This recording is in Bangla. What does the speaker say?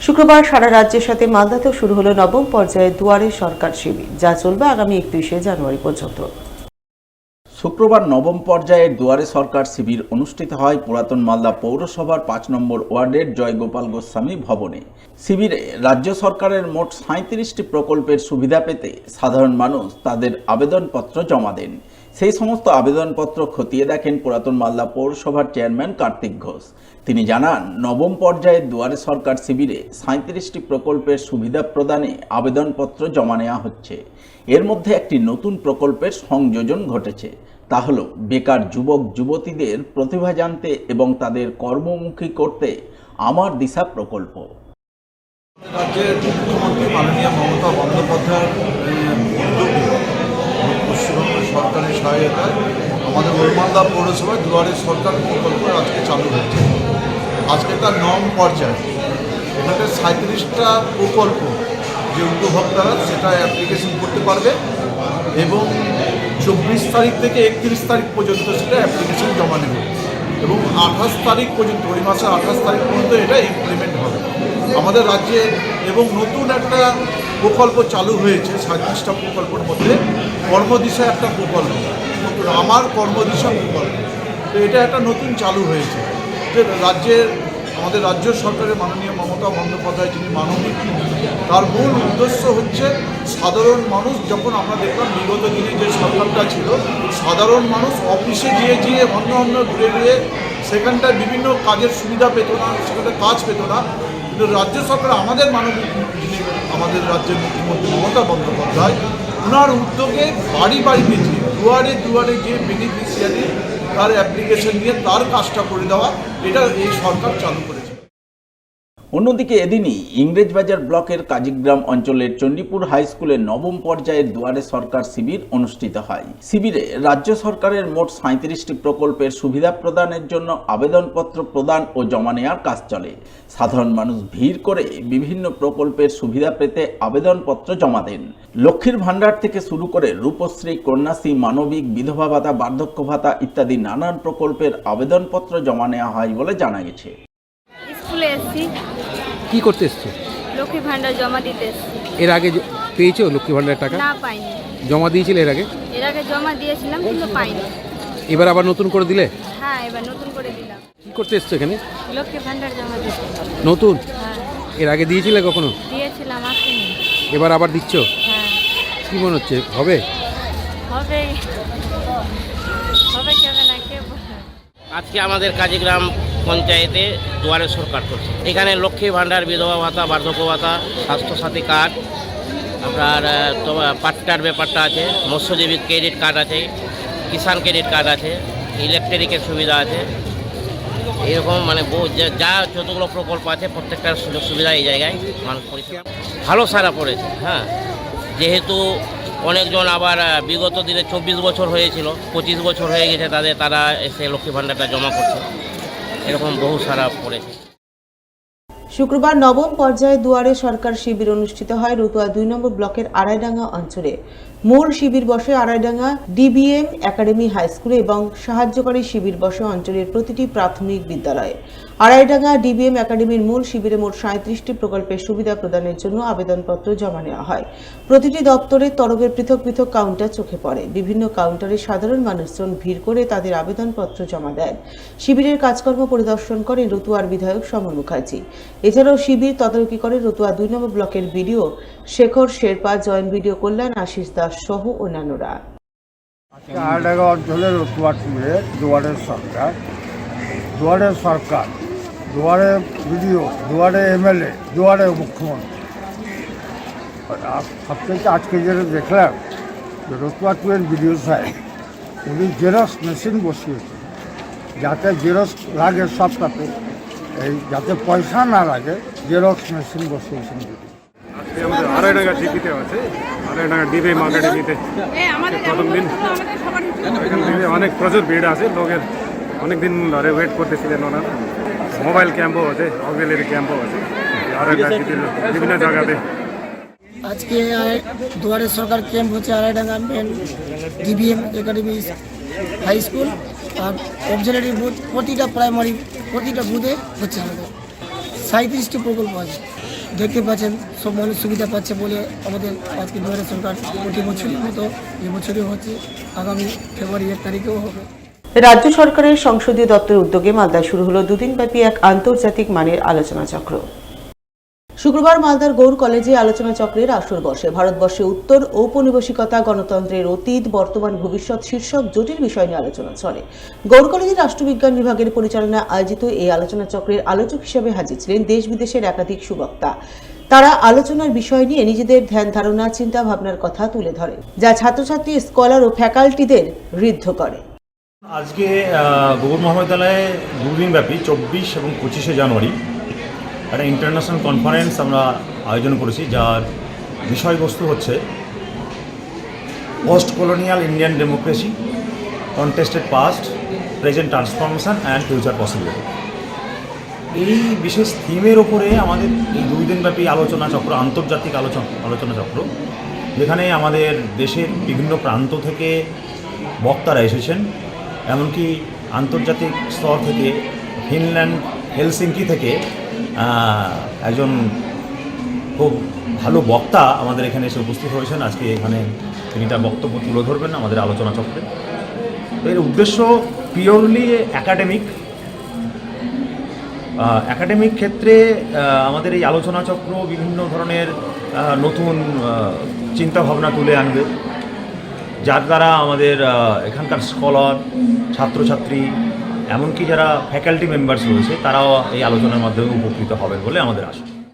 শুক্রবার সারা রাজ্যের সাথে মালদাতেও শুরু হলো নবম পর্যায়ে দুয়ারে সরকার শিবির, যা চলবে আগামী 31শে জানুয়ারি পর্যন্ত। শুক্রবার নবম পর্যায়ের দুয়ারে সরকার শিবির অনুষ্ঠিত হয় পুরাতন মালদা পৌরসভার 5 নম্বর ওয়ার্ডের জয়গোপাল গোস্বামী ভবনে। শিবিরে রাজ্য সরকারের মোট 37টি প্রকল্পের সুবিধা পেতে সাধারণ মানুষ তাদের আবেদনপত্র জমা দেন। সেই সমস্ত আবেদনপত্র খতিয়ে দেখেন পুরাতন মালদা পৌরসভার চেয়ারম্যান কার্তিক ঘোষ। তিনি জানান, নবম পর্যায়ের দুয়ারে সরকার শিবিরে 37টি প্রকল্পের সুবিধা প্রদানে আবেদনপত্র জমা নেওয়া হচ্ছে। এর মধ্যে একটি নতুন প্রকল্পের সংযোজন ঘটেছে, তা হল বেকার যুবক যুবতীদের প্রতিভা জানতে এবং তাদের কর্মমুখী করতে আমার দিশা প্রকল্প। রাজ্যের মুখ্যমন্ত্রী মাননীয় মমতা বন্দ্যোপাধ্যায়ের উদ্যোগে পশ্চিমবঙ্গ সরকারের সহায়তায় আমাদের মালদা পৌরসভায় দুয়ারে সরকার প্রকল্প আজকে চালু হয়েছে। আজকে তার নবম পর্যায়ে এখানে 37টা প্রকল্প যে উপভোক্তারা সেটা অ্যাপ্লিকেশন করতে পারবে এবং 24 তারিখ থেকে 31 তারিখ পর্যন্ত সেটা অ্যাপ্লিকেশন জমা নেবে এবং 28 তারিখ পর্যন্ত, ওই মাসের 28 তারিখ পর্যন্ত এটা ইমপ্লিমেন্ট হবে আমাদের রাজ্যে। এবং নতুন একটা প্রকল্প চালু হয়েছে 37টা প্রকল্পের মধ্যে, কর্মদিশা একটা প্রকল্প, নতুন আমার কর্মদিশা প্রকল্প। তো এটা একটা নতুন চালু হয়েছে যে আমাদের রাজ্য সরকারের মাননীয় মমতা বন্দ্যোপাধ্যায় যিনি মাননীয়, তার মূল উদ্দেশ্য হচ্ছে সাধারণ মানুষ, যখন আমরা দেখলাম বিগত দিনে যে সরকারটা ছিল, সাধারণ মানুষ অফিসে গিয়ে অন্য ঘুরে সেখানটায় বিভিন্ন কাজের সুবিধা পেত না, সেখানে কাজ পেত না। কিন্তু রাজ্য সরকার আমাদের মাননীয় যিনি আমাদের রাজ্যের মুখ্যমন্ত্রী মমতা বন্দ্যোপাধ্যায়, ওনার উদ্যোগে বাড়িতে গিয়ে দুয়ারে গিয়ে বেনিফিশিয়ারি তার অ্যাপ্লিকেশন নিয়ে তার কাজটা করে দেওয়া, এটা এই সরকার চালু করেছে। অন্যদিকে এদিনই ইংরেজবাজার ব্লকের কাজীগ্রাম অঞ্চলের চণ্ডীপুর হাই স্কুলে নবম পর্যায়ের দুয়ারে সরকার শিবির অনুষ্ঠিত হয়। শিবিরে রাজ্য সরকারের মোট 37টি প্রকল্পের সুবিধা প্রদানের জন্য আবেদনপত্র প্রদান ও জমা নেওয়ার কাজ চলে। সাধারণ মানুষ ভিড় করে বিভিন্ন প্রকল্পের সুবিধা পেতে আবেদনপত্র জমা দেন। লক্ষ্মীর ভাণ্ডার থেকে শুরু করে রূপশ্রী, কন্যাশ্রী, মানবিক, বিধবা ভাতা, বার্ধক্য ভাতা ইত্যাদি নানান প্রকল্পের আবেদনপত্র জমা নেওয়া হয় বলে জানা গেছে। স্কুলে এসেছি। কি করতে এসছো? লক্ষ্মী ভাণ্ডার জমা দিতে এসেছি। এর আগে পেয়েছো লক্ষ্মী ভাণ্ডারের টাকা? না, পাইনি। জমা দিয়েছিলে এর আগে? এর আগে জমা দিয়েছিলাম কিন্তু পাইনি। এবার আবার নতুন করে দিলে? হ্যাঁ, এবার নতুন করে দিলাম। কি করতে এসছো এখানে? লক্ষ্মী ভাণ্ডার জমা দিতে। নতুন? হ্যাঁ। এর আগে দিয়েছিলে কখনো? দিয়েছিলাম, আসেনি। এবার আবার দিচ্ছ? হ্যাঁ। কি মনে হচ্ছে, হবে? হবে কেন না, কে বলবে? আজকে আমাদের কাজীগ্রাম পঞ্চায়েতে দুয়ারে সরকার করছে। এখানে লক্ষ্মী ভাণ্ডার, বিধবা ভাতা, বার্ধক্য ভাতা, স্বাস্থ্যসাথী কার্ড, আপনার পাট্টার ব্যাপারটা আছে, মৎস্যজীবী ক্রেডিট কার্ড আছে, কিষাণ ক্রেডিট কার্ড আছে, ইলেকট্রিকের সুবিধা আছে। এরকম মানে যা যতগুলো প্রকল্প আছে প্রত্যেকটার সুযোগ সুবিধা এই জায়গায় মানুষ পরিষেবা ভালো সারা পড়েছে। হ্যাঁ, যেহেতু অনেকজন আবার বিগত দিনে 24 বছর হয়েছিল, 25 বছর হয়ে গেছে তারা এসে লক্ষ্মী ভাণ্ডারটা জমা করছে, এরকম বহু সারা পড়েছে। শুক্রবার নবম পর্যায়ে দুয়ারে সরকার শিবির অনুষ্ঠিত হয় রতুয়া 2 নম্বর ব্লকের আড়াইডাঙ্গা অঞ্চলে। মূল শিবির বসে আড়াইডাঙ্গা ডিবিএম একাডেমি হাই স্কুলে এবং সাহায্যকারী শিবির বসে অঞ্চলের প্রতিটি প্রাথমিক বিদ্যালয়ে। আড়াইডাঙ্গা ডিবিএম একাডেমির মূল শিবিরে মোট 37টি প্রকল্পের সুবিধা প্রদানের জন্য আবেদনপত্র জমা নেওয়া হয়। প্রতিটি দপ্তরের তরফে পৃথক পৃথক কাউন্টার চোখে পড়ে। বিভিন্ন কাউন্টারে সাধারণ মানুষজন ভিড় করে তাদের আবেদনপত্র জমা দেন। শিবিরের কাজকর্ম পরিদর্শন করেন রতুয়ার বিধায়ক সমর মুখার্জি। এছাড়াও শিবির তদারকি করে রতুয়া 2 নম্বর ব্লকের BDO Shekhar Sherpa, joint BDO Kalyan Ashis Das সহ অন্যান্যরা। আড়াইডাঙ্গা অঞ্চলের রতুয়া টুরে দুয়ারে সরকার, দুয়ারে বিডিও, দুয়ারে এমএলএ, দুয়ারে মুখ্যমন্ত্রী। সবথেকে আজকে যেটা দেখলাম যে রতুয়া টুয়ের বিডিও সাহেব উনি জেরক্স মেশিন বসিয়েছেন, যাতে জেরক্স লাগে সবটাতে, এই যাতে পয়সা না লাগে জেরক্স মেশিন বসিয়েছেন। আমাদের আড়াইডাঙ্গা ডিপিতে আছে, আড়াইডাঙ্গা ডিবিএম একাডেমিতে প্রথম দিন এখানে অনেক প্রচুর ভিড় আছে, লোকের অনেক দিন ধরে ওয়েট করতেছিলেন ওনারা। মোবাইল ক্যাম্পও আছে, অক্সিলারি ক্যাম্পও আছে আড়াইডাঙ্গা বিভিন্ন জায়গাতে। আজকে দুয়ারে সরকার ক্যাম্প হচ্ছে Araidanga main DBM academy high school আর অক্সিলারি বুথ, প্রতিটা প্রাইমারি প্রতিটা বুথে হচ্ছে। আমাদের 37টি প্রকল্প আছে। দেখতে পাচ্ছেন সব মানুষ সুবিধা পাচ্ছে বলে আমাদের আজকে দুয়ারে সরকার প্রতি বছরের মতো এবছরই হচ্ছে, আগামী ফেব্রুয়ারি 1 তারিখেও হবে। রাজ্য সরকারের সংসদীয় দপ্তরের উদ্যোগে মালদায় শুরু হলো দুদিনব্যাপী এক আন্তর্জাতিক মানের আলোচনা চক্র। শুক্রবার মালদার গৌড় কলেজে আলোচনা চক্রের আসর বসে। ভারতবর্ষে উত্তর ঔপনিবেশিকতা, গণতন্ত্রের অতীত, বর্তমান, ভবিষ্যৎ শীর্ষক জটিল বিষয় নিয়ে আলোচনা চলে। গৌড় কলেজের রাষ্ট্রবিজ্ঞান বিভাগের পরিচালনায় আয়োজিত এই আলোচনা চক্রের আলোচক হিসেবে হাজির ছিলেন দেশ বিদেশের একাধিক সুবক্তা। তারা আলোচনার বিষয় নিয়ে নিজেদের ধ্যান ধারণা, চিন্তা ভাবনার কথা তুলে ধরে, যা ছাত্রছাত্রী, স্কলার ও ফ্যাকাল্টিদের ঋদ্ধ করে। আজকে গৌড় মহাবিদ্যালয়ে দুদিনব্যাপী 24 এবং 25শে জানুয়ারি একটা ইন্টারন্যাশনাল কনফারেন্স আমরা আয়োজন করেছি, যার বিষয়বস্তু হচ্ছে post colonial Indian democracy, contested past, present transformation and future possibility. এই বিশেষ থিমের ওপরে আমাদের এই 2 দিনব্যাপী আলোচনা চক্র, আন্তর্জাতিক আলোচনা চক্র, যেখানে আমাদের দেশের বিভিন্ন প্রান্ত থেকে বক্তারা এসেছেন, এমনকি আন্তর্জাতিক স্তর থেকে ফিনল্যান্ড হেলসিঙ্কি থেকে একজন খুব ভালো বক্তা আমাদের এখানে এসে উপস্থিত হয়েছেন। আজকে এখানে তিনি তার বক্তব্য তুলে ধরবেন আমাদের আলোচনা চক্রে। এর উদ্দেশ্য পিওরলি একাডেমিক ক্ষেত্রে আমাদের এই আলোচনা চক্র বিভিন্ন ধরনের নতুন চিন্তাভাবনা তুলে আনবে, যার দ্বারা আমাদের এখানকার স্কলার, ছাত্রছাত্রী, এমনকি যারা ফ্যাকাল্টি মেম্বার্স রয়েছে, তারাও এই আলোচনার মাধ্যমে উপকৃত হবেন বলে আমাদের আশা।